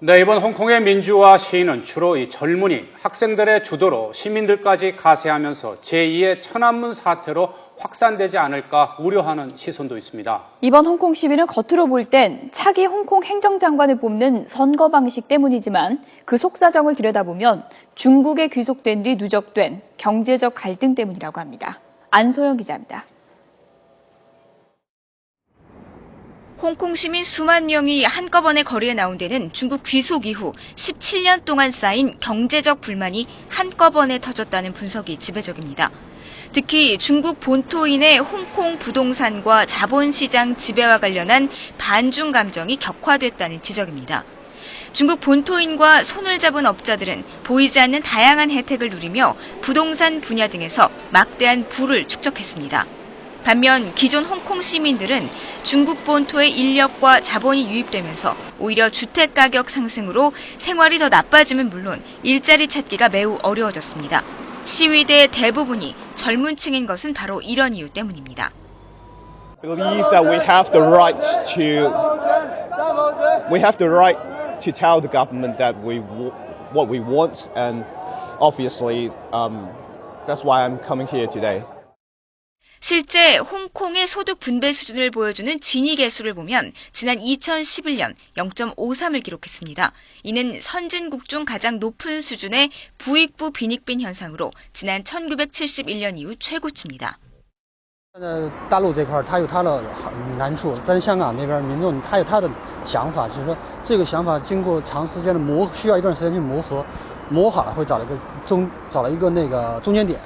네, 이번 홍콩의 민주화 시위는 주로 이 젊은이, 학생들의 주도로 시민들까지 가세하면서 제2의 천안문 사태로 확산되지 않을까 우려하는 시선도 있습니다. 이번 홍콩 시위는 겉으로 볼 땐 차기 홍콩 행정장관을 뽑는 선거 방식 때문이지만 그 속사정을 들여다보면 중국에 귀속된 뒤 누적된 경제적 갈등 때문이라고 합니다. 안소영 기자입니다. 홍콩 시민 수만 명이 한꺼번에 거리에 나온 데는 중국 귀속 이후 17년 동안 쌓인 경제적 불만이 한꺼번에 터졌다는 분석이 지배적입니다. 특히 중국 본토인의 홍콩 부동산과 자본시장 지배와 관련한 반중 감정이 격화됐다는 지적입니다. 중국 본토인과 손을 잡은 업자들은 보이지 않는 다양한 혜택을 누리며 부동산 분야 등에서 막대한 부를 축적했습니다. 반면 기존 홍콩 시민들은 중국 본토의 인력과 자본이 유입되면서 오히려 주택 가격 상승으로 생활이 더 나빠지면 물론 일자리 찾기가 매우 어려워졌습니다. 시위대의 대부분이 젊은 층인 것은 바로 이런 이유 때문입니다. I believe that we have the right to tell the government that what we want, and obviously that's why I'm coming here today. 실제 홍콩의 소득 분배 수준을 보여주는 지니 계수를 보면 지난 2011년 0.53을 기록했습니다. 이는 선진국 중 가장 높은 수준의 부익부 빈익빈 현상으로 지난 1971년 이후 최고치입니다. 大陆这块它有它的难处，但是香港那边民众他有他的想法，就是说这个想法经过长时间的需要一段时间去磨合，磨好了会找了一个中间点。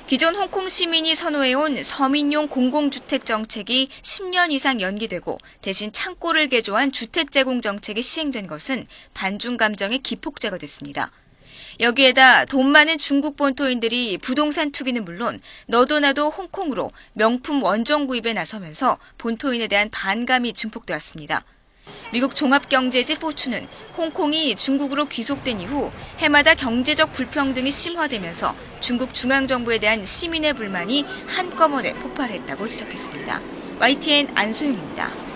기존 홍콩 시민이 선호해온 서민용 공공주택 정책이 10년 이상 연기되고 대신 창고를 개조한 주택 제공 정책이 시행된 것은 반중 감정의 기폭 제거됐습니다. 여기에다 돈 많은 중국 본토인들이 부동산 투기는 물론 너도 나도 홍콩으로 명품 원정 구입에 나서면서 본토인에 대한 반감이 증폭되었습니다. 미국 종합경제지 포추는 홍콩이 중국으로 귀속된 이후 해마다 경제적 불평등이 심화되면서 중국 중앙정부에 대한 시민의 불만이 한꺼번에 폭발했다고 지적했습니다. YTN 안소영입니다.